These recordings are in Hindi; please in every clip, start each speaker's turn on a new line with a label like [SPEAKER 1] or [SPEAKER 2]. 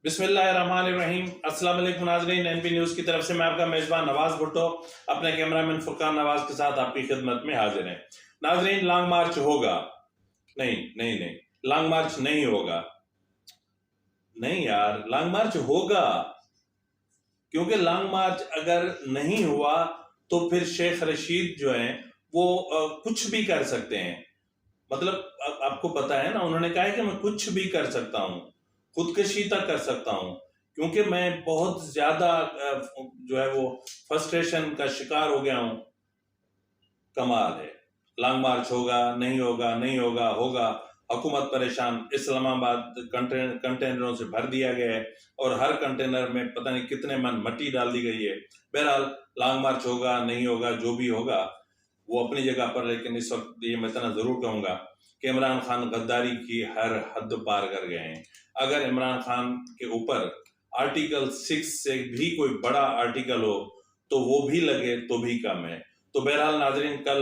[SPEAKER 1] बिस्मिल्लाहिर्रहमानिर्रहीम। अस्सलाम वालेकुम नाज़रीन, एनपी न्यूज़ की तरफ से मैं आपका मेज़बान नवाज़ भुट्टो अपने कैमरामैन फुरकान नवाज़ के साथ आपकी खिदमत में हाजिर हैं। नाज़रीन, लॉन्ग मार्च होगा? नहीं नहीं नहीं, लॉन्ग मार्च नहीं होगा। नहीं यार, लॉन्ग मार्च होगा, क्योंकि लॉन्ग मार्च अगर नहीं हुआ तो फिर शेख रशीद जो हैं वो कुछ भी कर सकते हैं। मतलब आपको पता है ना, उन्होंने कहा है कि मैं कुछ भी कर सकता हूँ, खुदकशी तक कर सकता हूँ, क्योंकि मैं बहुत ज्यादा जो है वो फ्रस्ट्रेशन का शिकार हो गया हूँ। कमाल है। लॉन्ग मार्च होगा, नहीं होगा, नहीं होगा, होगा। हुकूमत परेशान, इस्लामाबाद कंटेनरों से भर दिया गया है और हर कंटेनर में पता नहीं कितने मन मट्टी डाल दी गई है। बहरहाल लॉन्ग मार्च होगा, नहीं होगा, जो भी होगा वो अपनी जगह पर, लेकिन इस वक्त ये मैं इतना जरूर कहूंगा कि इमरान खान गद्दारी की हर हद पार कर गए हैं। अगर इमरान खान के ऊपर आर्टिकल 6 से भी कोई बड़ा आर्टिकल हो तो वो भी लगे तो भी कम है। तो बहरहाल नाजरीन, कल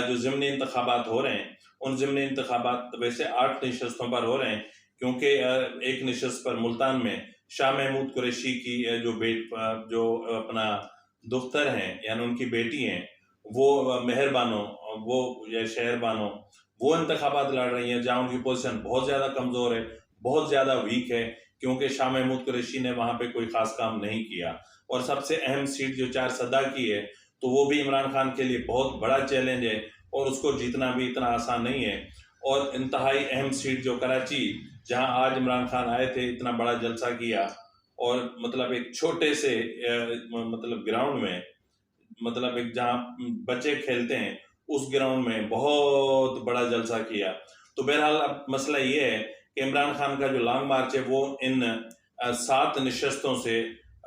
[SPEAKER 1] जो ज़िमनी इंतखाबात हो रहे हैं, उन ज़िमनी इंतखाबात वैसे 8 नशस्तों पर हो रहे हैं, क्योंकि एक नशस्त पर मुल्तान में शाह महमूद कुरैशी की जो अपना दुख्तर हैं यानी उनकी बेटी हैं, वो मेहरबानो, वो या शहरबानो, वो इंतखाबात लड़ रही हैं, जहाँ उनकी पोजीशन बहुत ज़्यादा कमज़ोर है, बहुत ज़्यादा वीक है, क्योंकि शाह महमूद कुरैशी ने वहाँ पे कोई ख़ास काम नहीं किया। और सबसे अहम सीट जो 4 सदा की है, तो वो भी इमरान खान के लिए बहुत बड़ा चैलेंज है और उसको जीतना भी इतना आसान नहीं है। और इंतहाई अहम सीट जो कराची, जहाँ आज इमरान खान आए थे, इतना बड़ा जलसा किया और मतलब एक छोटे से मतलब ग्राउंड में, मतलब एक जहाँ बच्चे खेलते हैं उस ग्राउंड में बहुत बड़ा जलसा किया। तो बहरहाल अब मसला ये है कि इमरान खान का जो लॉन्ग मार्च है वो इन 7 नशस्तों से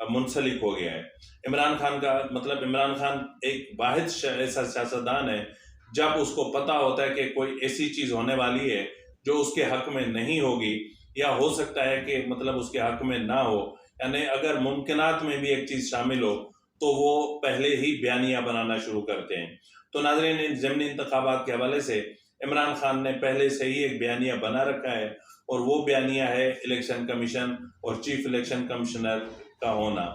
[SPEAKER 1] मुंसलिक हो गया है। इमरान खान का मतलब, इमरान खान एक वाहिद ऐसा सियासतदान है जब उसको पता होता है कि कोई ऐसी चीज होने वाली है जो उसके हक में नहीं होगी, या हो सकता है कि मतलब उसके हक में ना हो, यानी अगर मुमकिनात में भी एक चीज शामिल हो तो वो पहले ही बयानिया बनाना शुरू करते हैं। तो नाज़रीन, इन ज़िमनी इंतखाबात के हवाले से इमरान खान ने पहले से ही एक बयानिया बना रखा है और वो बयानिया है इलेक्शन कमीशन और चीफ इलेक्शन कमिश्नर का होना।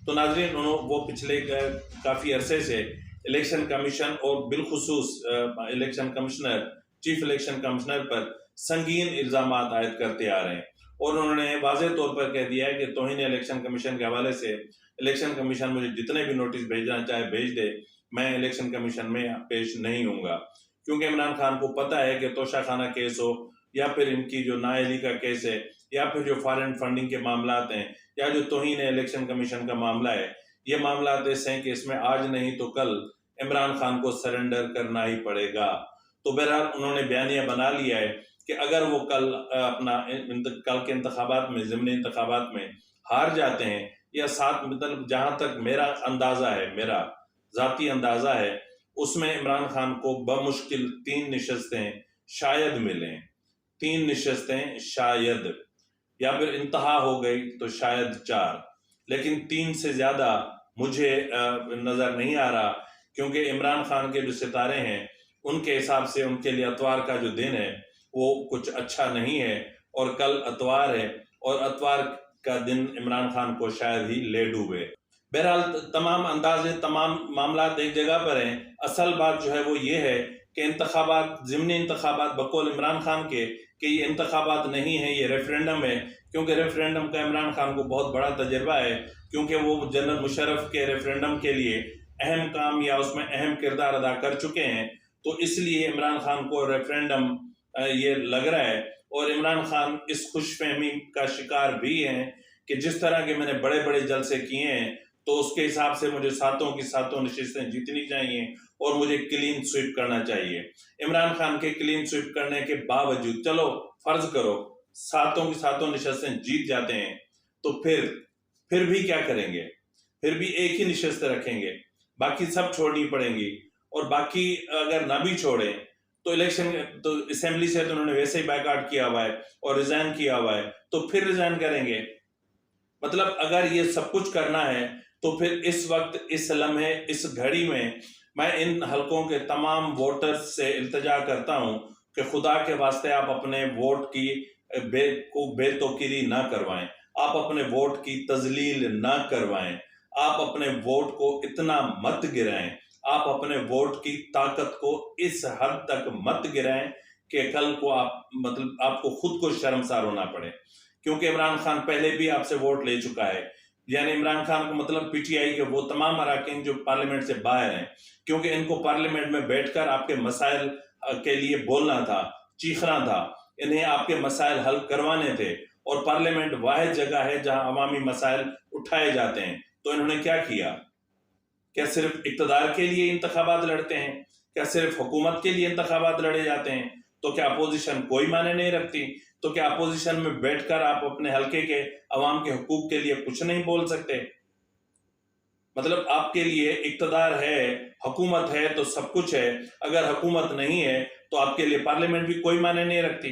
[SPEAKER 1] तो नाज़रीन, वो पिछले काफ़ी अरसे से इलेक्शन कमीशन और बिलखुसूस election commissioner, chief election commissioner पर संगीन इल्ज़ाम आयद करते आ रहे हैं और उन्होंने वाज़ेह तौर पर कह दिया है कि तौहीन इलेक्शन कमीशन के हवाले से इलेक्शन कमीशन मुझे जितने भी नोटिस भेजना चाहे भेज दे, मैं इलेक्शन कमीशन में पेश नहीं होऊंगा। क्योंकि इमरान खान को पता है कि तोशाखाना केस हो या फिर इनकी जो नाअहली का केस है या फिर जो फॉरेन फंडिंग के मामलात हैं या जो तौहीन इलेक्शन कमीशन का मामला है, ये मामला ऐसे हैं कि इसमें आज नहीं तो कल इमरान खान को सरेंडर करना ही पड़ेगा। तो बहरहाल उन्होंने बयानिया बना लिया है कि अगर वो कल कल के इंतखाबात में, ज़िमनी इंतखाबात में हार जाते हैं, या 7 मतलब जहां तक मेरा अंदाजा है, मेरा जाती अंदाजा है, उसमें इमरान खान को बमुश्किल 3 नशस्तें शायद मिलें। 3 नशस्तें शायद, या फिर इंतहा हो गई तो शायद 4, लेकिन 3 से ज्यादा मुझे नजर नहीं आ रहा, क्योंकि इमरान खान के जो सितारे हैं उनके हिसाब से उनके लिए अतवार का जो दिन है वो कुछ अच्छा नहीं है और कल अतवार है और अतवार का दिन इमरान खान को शायद ही ले डूबे। बहरहाल तमाम अंदाजे, तमाम मामला एक जगह पर हैं। असल बात जो है वो ये है कि इंतखाबात, ज़िमनी इंतखाबात बकौल इमरान खान के कि ये इंतखाबात नहीं है, ये रेफरेंडम है, क्योंकि रेफरेंडम का इमरान खान को बहुत बड़ा तजर्बा है, क्योंकि वो जनरल मुशर्रफ के रेफरेंडम के लिए अहम काम या उसमें अहम किरदार अदा कर चुके हैं। तो इसलिए इमरान खान को रेफरेंडम ये लग रहा है और इमरान खान इस खुशफहमी का शिकार भी हैं कि जिस तरह के मैंने बड़े बड़े जलसे किए हैं तो उसके हिसाब से मुझे 7 की 7 नशस्तें जीतनी चाहिए और मुझे क्लीन स्वीप करना चाहिए। इमरान खान के क्लीन स्वीप करने के बावजूद, चलो फर्ज करो 7 की 7 नशस्तें जीत जाते हैं, तो फिर भी क्या करेंगे? फिर भी एक ही नशस्त रखेंगे, बाकी सब छोड़नी पड़ेंगी। और बाकी अगर ना भी छोड़े तो इलेक्शन, तो असेंबली से तो उन्होंने वैसे ही बैकआउट किया हुआ है और रिजाइन किया हुआ है, तो फिर रिजाइन करेंगे। मतलब अगर ये सब कुछ करना है तो फिर इस वक्त, इस लम्हे, इस घड़ी में मैं इन हलकों के तमाम वोटर्स से इल्तिजा करता हूं कि खुदा के वास्ते आप अपने वोट की बेतौकीरी ना करवाएं। आप अपने वोट की तजलील ना करवाएं, आप अपने वोट को इतना मत गिराएं, आप अपने वोट की ताकत को इस हद तक मत गिराएं कि कल को आप मतलब आपको खुद को शर्मसार होना पड़े। क्योंकि इमरान खान पहले भी आपसे वोट ले चुका है, यानी इमरान खान को मतलब पीटीआई के वो तमाम अरकान जो पार्लियामेंट से बाहर हैं, क्योंकि इनको पार्लियामेंट में बैठकर आपके मसाइल के लिए बोलना था, चीखना था, इन्हें आपके मसाइल हल करवाने थे, और पार्लियामेंट वाहिद जगह है जहां अवामी मसाइल उठाए जाते हैं। तो इन्होंने क्या किया? क्या सिर्फ इक़्तिदार के लिए इंतखाबात लड़ते हैं? क्या सिर्फ हुकूमत के लिए इंतखाबात लड़े जाते हैं? तो क्या अपोजिशन कोई माने नहीं रखती? तो क्या अपोजिशन में बैठकर आप अपने हल्के के अवाम के हुकूक के लिए कुछ नहीं बोल सकते? मतलब आपके लिए इक़्तिदार है, हुकूमत है तो सब कुछ है, अगर हुकूमत नहीं है तो आपके लिए पार्लियामेंट भी कोई माने नहीं रखती।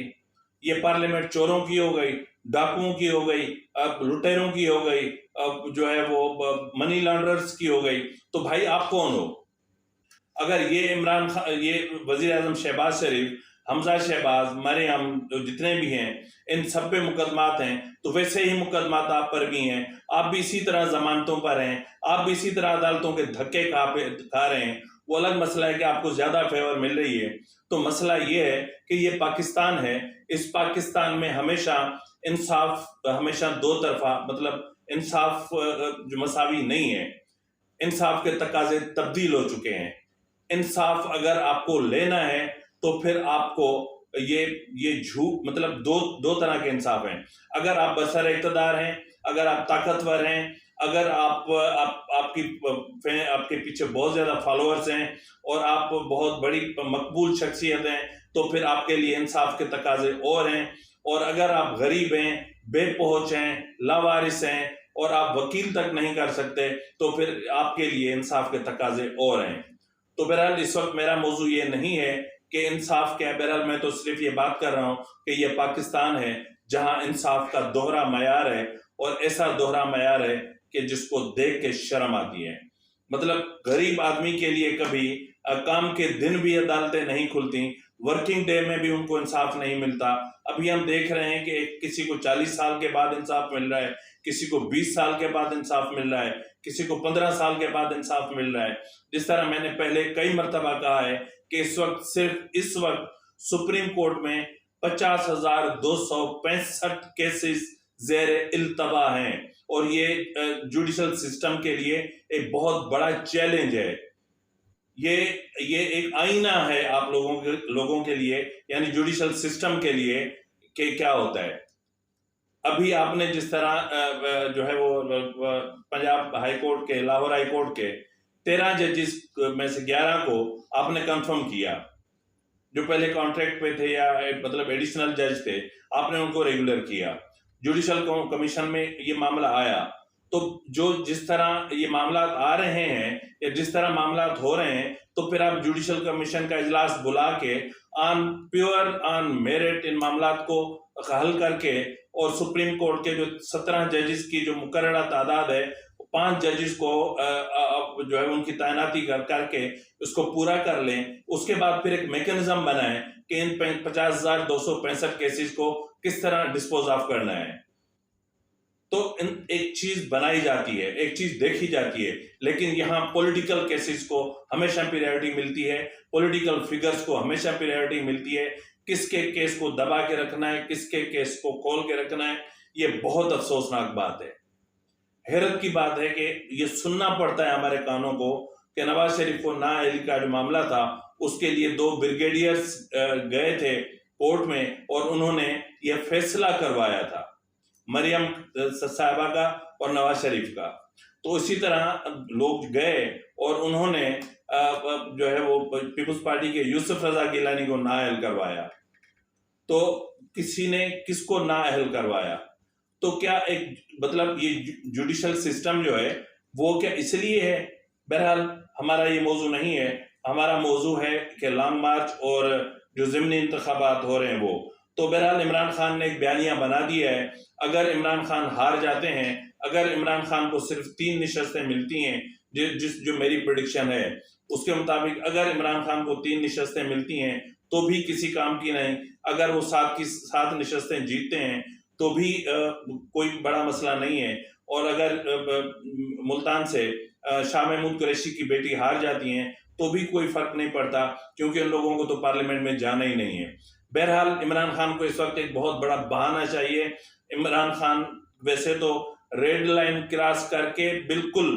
[SPEAKER 1] ये पार्लियामेंट चोरों की हो गई, डाकुओं की हो गई, अब लुटेरों की हो गई, अब जो है वो मनी लॉन्ड्रर्स की हो गई। तो भाई आप कौन हो? अगर ये इमरान खान, ये वजीर आजम शहबाज शरीफ, हमजा शहबाज, मरियम, जितने भी हैं, इन सब पे मुकदमात हैं, तो वैसे ही मुकदमात आप पर भी हैं। आप भी इसी तरह जमानतों पर हैं, आप भी इसी तरह अदालतों के धक्के खा रहे हैं। वो अलग मसला है कि आपको ज्यादा फेवर मिल रही है। तो मसला ये है कि ये पाकिस्तान है, इस पाकिस्तान में हमेशा इंसाफ, हमेशा दो तरफा, मतलब इंसाफ जो मसावी नहीं है, इंसाफ के तकाजे तब्दील हो चुके हैं। इंसाफ अगर आपको लेना है तो फिर आपको ये झूठ, मतलब दो तरह के इंसाफ हैं। अगर आप बसर इक़्तिदार हैं, अगर आप ताकतवर हैं, अगर आपके पीछे बहुत ज्यादा फॉलोअर्स हैं और आप बहुत बड़ी मकबूल शख्सियत हैं, तो फिर आपके लिए इंसाफ के तकाजे और हैं। और अगर आप गरीब हैं, बेपहुंच हैं, लावारिस हैं और आप वकील तक नहीं कर सकते, तो फिर आपके लिए इंसाफ के तकाजे और हैं। तो बहरहाल इस वक्त मेरा मौजू ये नहीं है कि इंसाफ क्या है। बहरहाल मैं तो सिर्फ ये बात कर रहा हूं कि ये पाकिस्तान है जहां इंसाफ का दोहरा मयार है, और ऐसा दोहरा मयार है कि जिसको देख के शर्म आती है। मतलब गरीब आदमी के लिए कभी काम के दिन भी अदालतें नहीं खुलती, वर्किंग डे में भी उनको इंसाफ नहीं मिलता। अभी हम देख रहे हैं कि किसी को 40 साल के बाद इंसाफ मिल रहा है, किसी को 20 साल के बाद इंसाफ मिल रहा है, किसी को 15 साल के बाद इंसाफ मिल रहा है। जिस तरह मैंने पहले कई मरतबा कहा है कि इस वक्त सुप्रीम कोर्ट में 50,265 केसेस ज़ेर इल्तवा हैं, और ये जुडिशल सिस्टम के लिए एक बहुत बड़ा चैलेंज है। ये एक आईना है आप लोगों के लिए, यानी जुडिशल सिस्टम के लिए, कि क्या होता है। अभी आपने जिस तरह जो है वो पंजाब हाई कोर्ट के, लाहौर हाई कोर्ट के 13 जजेस में से 11 को आपने कंफर्म किया, जो पहले कॉन्ट्रैक्ट पे थे या मतलब एडिशनल जज थे, आपने उनको रेगुलर किया। जुडिशल कमीशन में ये मामला आया, तो जिस तरह ये मामला आ रहे हैं या जिस तरह मामला हो रहे हैं, तो फिर आप जुडिशल कमीशन का इजलास बुला के ऑन मेरिट इन मामला को हल करके, और सुप्रीम कोर्ट के जो 17 जजेस की जो मुकर्ररा तादाद है, 5 जजेस को जो है उनकी तैनाती करके उसको पूरा कर लें। उसके बाद फिर एक मैकेनिज्म बनाएं कि इन 50,265 केसेस को किस तरह डिस्पोज ऑफ करना है। तो एक चीज बनाई जाती है, एक चीज देखी जाती है, लेकिन यहाँ पॉलिटिकल केसेस को हमेशा प्रायोरिटी मिलती है, पॉलिटिकल फिगर्स को हमेशा प्रायोरिटी मिलती है। किसके केस को दबा के रखना है, किसके केस को खोल के रखना है, ये बहुत अफसोसनाक बात है। हैरत की बात है कि ये सुनना पड़ता है हमारे कानों को कि नवाज शरीफ को नाअहली का जो मामला था, उसके लिए 2 ब्रिगेडियर्स गए थे कोर्ट में और उन्होंने ये फैसला करवाया था, मरियम साहिबा का और नवाज शरीफ का। तो इसी तरह लोग गए और उन्होंने जो है वो पीपुल्स पार्टी के यूसुफ रजा गिलानी को नाअहल करवाया। तो किसी ने किसको नाअहल करवाया? तो क्या एक मतलब ये जुडिशल सिस्टम जो है वो क्या इसलिए है? बहरहाल हमारा ये मौजू नहीं है, हमारा मौजू है कि लॉन्ग मार्च और जो ज़िमनी इंतखाबात हो रहे हैं वो। तो बहरहाल इमरान खान ने एक बयानिया बना दिया है, अगर इमरान खान हार जाते हैं, अगर इमरान खान को सिर्फ 3 निशस्तें मिलती हैं, जो मेरी प्रेडिक्शन है उसके मुताबिक, अगर इमरान खान को 3 निशस्तें मिलती हैं तो भी किसी काम की नहीं। अगर वो 7 की 7 निशस्तें जीतते हैं तो भी कोई बड़ा मसला नहीं है। और अगर मुल्तान से शाह महमूद कुरैशी की बेटी हार जाती हैं तो भी कोई फर्क नहीं पड़ता, क्योंकि उन लोगों को तो पार्लियामेंट में जाना ही नहीं है। बहरहाल इमरान खान को इस वक्त एक बहुत बड़ा बहाना चाहिए। इमरान खान वैसे तो रेड लाइन क्रॉस करके बिल्कुल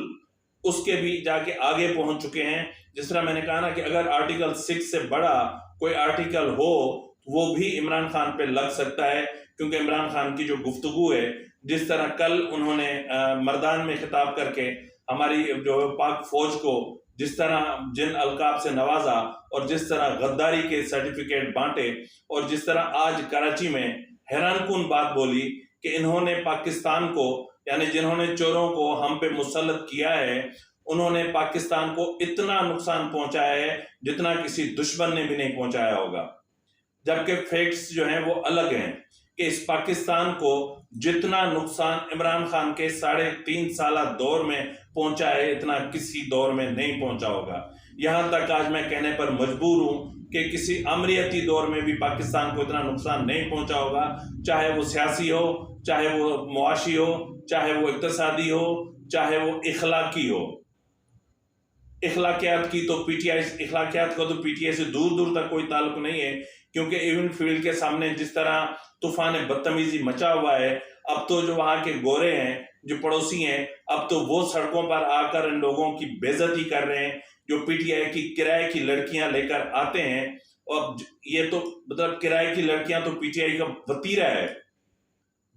[SPEAKER 1] उसके भी जाके आगे पहुंच चुके हैं। जिस तरह मैंने कहा ना कि अगर आर्टिकल 6 से बड़ा कोई आर्टिकल हो वो भी इमरान खान पे लग सकता है, क्योंकि इमरान खान की जो गुफ्तगू है, जिस तरह कल उन्होंने मर्दान में खिताब करके हमारी जो पाक फौज को जिस तरह जिन अलकाब से नवाजा और जिस तरह गद्दारी के सर्टिफिकेट बांटे, और जिस तरह आज कराची में हैरानकुन बात बोली कि इन्होंने पाकिस्तान को, यानी जिन्होंने चोरों को हम पे मुसल्लत किया है, उन्होंने पाकिस्तान को इतना नुकसान पहुंचाया है जितना किसी दुश्मन ने भी नहीं पहुंचाया होगा। जबकि फैक्ट्स जो हैं वो अलग हैं कि इस पाकिस्तान को जितना नुकसान इमरान खान के 3.5 साल दौर में पहुंचा है इतना किसी दौर में नहीं पहुंचा होगा। यहां तक आज मैं कहने पर मजबूर हूं कि किसी अमरीती दौर में भी पाकिस्तान को इतना नुकसान नहीं पहुंचा होगा, चाहे वो सियासी हो, चाहे वो मुआशी हो, चाहे वो इक्तिसादी हो, चाहे वो इखलाकी हो। इखलाकियात की तो पीटीआई, इखलाकियात का तो पीटीआई से दूर दूर तक कोई ताल्लुक नहीं है, क्योंकि इवन फील्ड के सामने जिस तरह तूफान बदतमीजी मचा हुआ है, अब तो जो वहां के गोरे हैं, जो पड़ोसी हैं, अब तो वो सड़कों पर आकर इन लोगों की बेइज्जती कर रहे हैं जो पीटीआई की किराए की लड़कियां लेकर आते हैं। और ये तो मतलब किराए की लड़कियां तो पीटीआई का वतीरा है,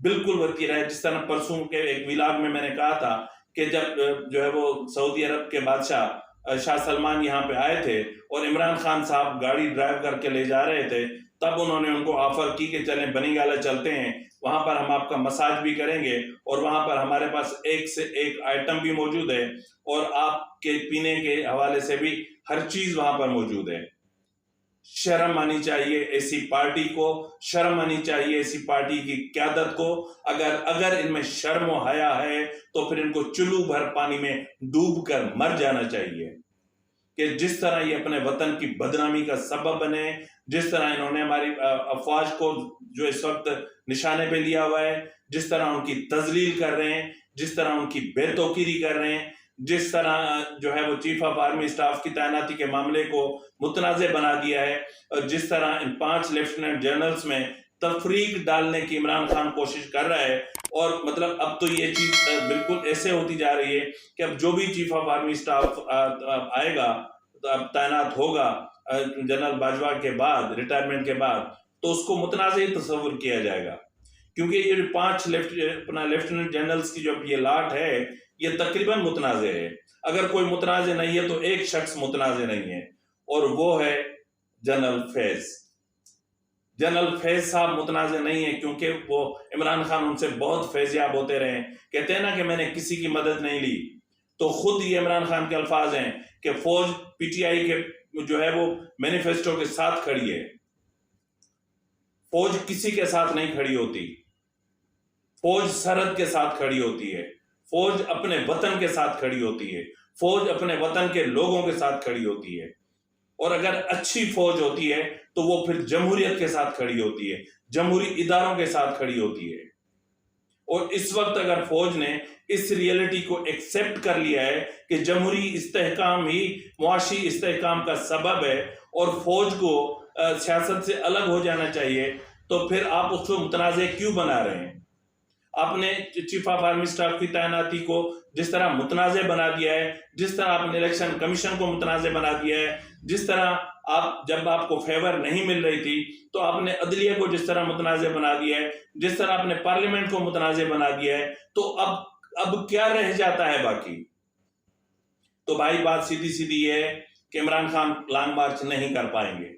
[SPEAKER 1] बिल्कुल वतीरा है। जिस तरह परसों के एक विलाग में मैंने कहा था कि जब जो है वो सऊदी अरब के बादशाह शाह सलमान यहाँ पे आए थे और इमरान खान साहब गाड़ी ड्राइव करके ले जा रहे थे, तब उन्होंने उनको ऑफर की कि चलें बनी गाला चलते हैं, वहां पर हम आपका मसाज भी करेंगे और वहां पर हमारे पास एक से एक आइटम भी मौजूद है और आपके पीने के हवाले से भी हर चीज वहां पर मौजूद है। शर्म आनी चाहिए ऐसी पार्टी को, शर्म आनी चाहिए ऐसी पार्टी की क्यादत को। अगर इनमें शर्म और हया है तो फिर इनको चुल्लू भर पानी में डूब कर मर जाना चाहिए। कि जिस तरह ये अपने वतन की बदनामी का सबब बने, जिस तरह इन्होंने हमारी अफवाज को जो इस वक्त निशाने पे लिया हुआ है, जिस तरह उनकी तजलील कर रहे हैं, जिस तरह उनकी बेतौकीरी कर रहे हैं, जिस तरह जो है वो चीफ ऑफ आर्मी स्टाफ की तैनाती के मामले को मुतनाज़े बना दिया है, और जिस तरह इन 5 लेफ्टिनेंट जनरल्स में तफरीक डालने की इमरान खान कोशिश कर रहा है। और मतलब अब तो ये चीज बिल्कुल ऐसे होती जा रही है कि अब जो भी चीफ ऑफ आर्मी स्टाफ आएगा, तो अब तैनात होगा जनरल बाजवा के बाद, रिटायरमेंट के बाद, तो उसको मुतनाज़े तस्वुर किया जाएगा। क्योंकि ये जो 5 लेफ्टिनेंट जनरल्स की जो ये लाट है, ये तकरीबन मुतनाज़े है। अगर कोई मुतनाज़े नहीं है तो एक शख्स मुतनाज़े नहीं है, और वो है जनरल फैज। जनरल फैज साहब मुतनाज़े नहीं है, क्योंकि वो इमरान खान उनसे बहुत फैजियाब होते रहे। कहते हैं ना कि मैंने किसी की मदद नहीं ली, तो खुद ये इमरान खान के अल्फाज हैं कि फौज पीटीआई के जो है वो मैनिफेस्टो के साथ खड़ी है। फौज किसी के साथ नहीं खड़ी होती, फौज सरहद के साथ खड़ी होती है, फौज अपने वतन के साथ खड़ी होती है, फौज अपने वतन के लोगों के साथ खड़ी होती है। और अगर अच्छी फौज होती है तो वो फिर जमहूरियत के साथ खड़ी होती है, जमहूरी इदारों के साथ खड़ी होती है। और इस वक्त अगर फौज ने इस रियलिटी को एक्सेप्ट कर लिया है कि जमहूरी इस्तेहकाम ही मुआशी इस्तेहकाम का सबब है और फौज को सियासत से अलग हो जाना चाहिए, तो फिर आप उसको मुतनाज़े क्यों बना रहे हैं? आपने चीफ ऑफ आर्मी स्टाफ की तैनाती को जिस तरह मुतनाज़े बना दिया है, जिस तरह आपने इलेक्शन कमीशन को मुतनाज़े बना दिया है, जिस तरह आप जब आपको फेवर नहीं मिल रही थी तो आपने अदलिया को जिस तरह मुतनाज़े बना दिया है, जिस तरह आपने पार्लियामेंट को मुतनाज़े बना दिया है, तो अब क्या रह जाता है बाकी? तो भाई बात सीधी सीधी है कि इमरान खान लॉन्ग मार्च नहीं कर पाएंगे।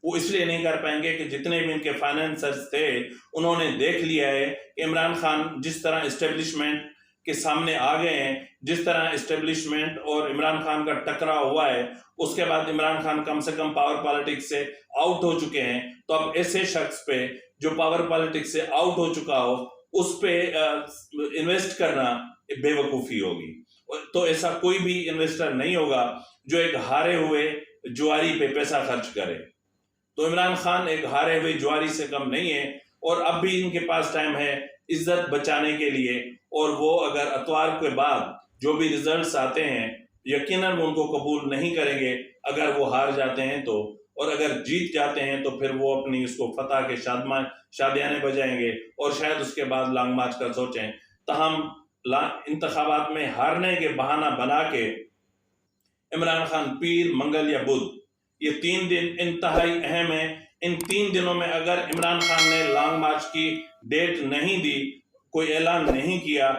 [SPEAKER 1] वो इसलिए नहीं कर पाएंगे कि जितने भी इनके फाइनेंसर्स थे उन्होंने देख लिया है कि इमरान खान जिस तरह इस्टेब्लिशमेंट के सामने आ गए हैं, जिस तरह इस्टेब्लिशमेंट और इमरान खान का टकराव हुआ है, उसके बाद इमरान खान कम से कम पावर पॉलिटिक्स से आउट हो चुके हैं। तो अब ऐसे शख्स पे जो पावर पॉलिटिक्स से आउट हो चुका हो उस पे इन्वेस्ट करना बेवकूफ़ी होगी। तो ऐसा कोई भी इन्वेस्टर नहीं होगा जो एक हारे हुए जुआरी पे पैसा खर्च करे। तो इमरान खान एक हारे हुए जुआरी से कम नहीं है, और अब भी इनके पास टाइम है इज्जत बचाने के लिए। और वो अगर अतवार के बाद जो भी रिजल्ट्स आते हैं यकीनन वो उनको कबूल नहीं करेंगे अगर वो हार जाते हैं तो। और अगर जीत जाते हैं तो फिर वो अपनी उसको फतह के शादियाने बजाएंगे और शायद उसके बाद लॉन्ग मार्च का सोचें। तहम इंतखाबात में हारने के बहाना बना के इमरान खान पीर, मंगल या बुध, ये 3 दिन इंतहाई अहम है। इन 3 दिनों में अगर इमरान खान ने लॉन्ग मार्च की डेट नहीं दी, कोई ऐलान नहीं किया,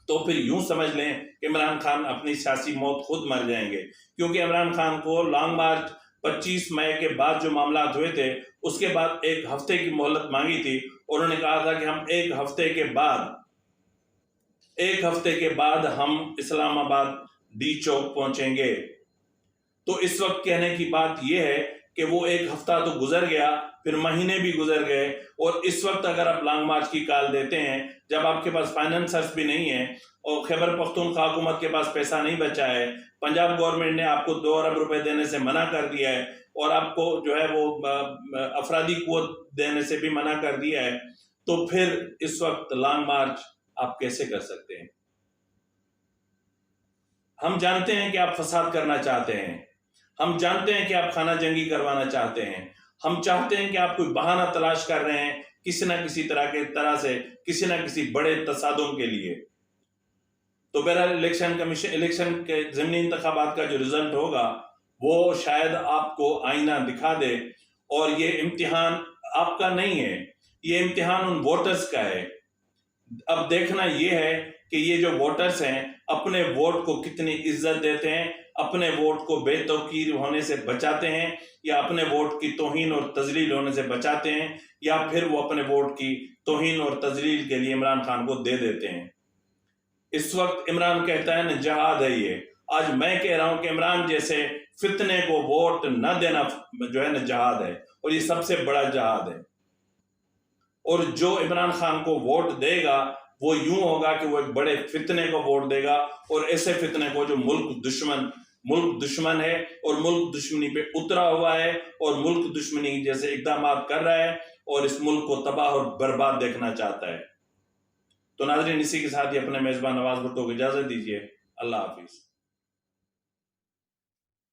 [SPEAKER 1] तो फिर यूं समझ लें कि इमरान खान अपनी सियासी मौत खुद मर जाएंगे। क्योंकि इमरान खान को लॉन्ग मार्च 25 मई के बाद जो मामला हुए थे उसके बाद 1 हफ्ते की मोहलत मांगी थी। उन्होंने कहा था कि हम 1 हफ्ते के बाद हम इस्लामाबाद डी चौक पहुंचेंगे। तो इस वक्त कहने की बात यह है कि वो 1 हफ्ता तो गुजर गया, फिर महीने भी गुजर गए, और इस वक्त अगर आप लॉन्ग मार्च की कॉल देते हैं जब आपके पास फाइनेंसर्स भी नहीं है और खैबर पख्तूनख्वा हुकूमत के पास पैसा नहीं बचा है, पंजाब गवर्नमेंट ने आपको 2 अरब रुपए देने से मना कर दिया है और आपको जो है वो अफरादी कुव्वत देने से भी मना कर दिया है, तो फिर इस वक्त लॉन्ग मार्च आप कैसे कर सकते हैं? हम जानते हैं कि आप फसाद करना चाहते हैं, हम जानते हैं कि आप खाना जंगी करवाना चाहते हैं, हम चाहते हैं कि आप कोई बहाना तलाश कर रहे हैं किसी ना किसी तरह से किसी ना किसी बड़े तसादुम के लिए। तो बहरहाल इलेक्शन के ज़मीनी इंतखाबात का जो रिजल्ट होगा वो शायद आपको आईना दिखा दे, और ये इम्तिहान आपका नहीं है, ये इम्तिहान उन वोटर्स का है। अब देखना ये है कि ये जो वोटर्स हैं अपने वोट को कितनी इज्जत देते हैं, अपने वोट को बेतौकीर होने से बचाते हैं, या अपने वोट की तौहीन और तजलील होने से बचाते हैं, या फिर वो अपने वोट की तौहीन और तजलील के लिए इमरान खान को दे देते हैं। इस वक्त इमरान कहता है न जहाद है ये, आज मैं कह रहा हूं कि इमरान जैसे फितने को वोट न देना जो है न जहाद है, और ये सबसे बड़ा जहाद है। और जो इमरान खान को वोट देगा वो यूं होगा कि वो एक बड़े फितने को वोट देगा, और ऐसे फितने को जो मुल्क दुश्मन है और मुल्क दुश्मनी पे उतरा हुआ है और मुल्क दुश्मनी जैसे इकदाम कर रहा है और इस मुल्क को तबाह और बर्बाद देखना चाहता है। तो नाज़रीन, इसी के साथ ही अपने मेजबान नवाज भुट्टो को इजाजत दीजिए। अल्लाह हाफिज।